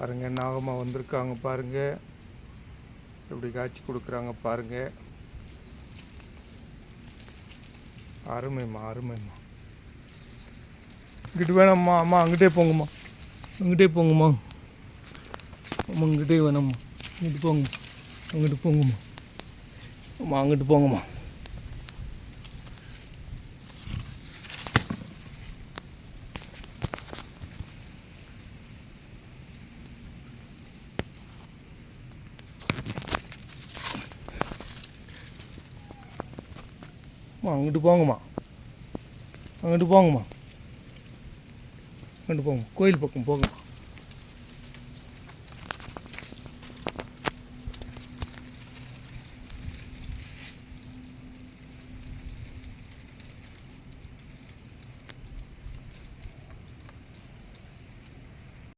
பாருங்கள் நாகம்மா வந்திருக்காங்க பாருங்கள், எப்படி காட்சி கொடுக்குறாங்க பாருங்கள். அருமைம்மா அருமைம்மா. இங்கிட்டு வேணாம்மா, அம்மா அங்கிட்டே போங்கம்மா, அங்கிட்டே போங்கம்மா, அம்மா இங்கிட்டே வேணாம்மா, இங்கிட்டு போங்க, அங்கிட்டு போங்கம்மா, அம்மா அங்கிட்டு போங்கம்மா. அங்கிட்டு போங்கம்மா, அங்கிட்டு போங்கம்மா, அங்கிட்டு போங்க, கோயில் பக்கம் போங்கம்மா.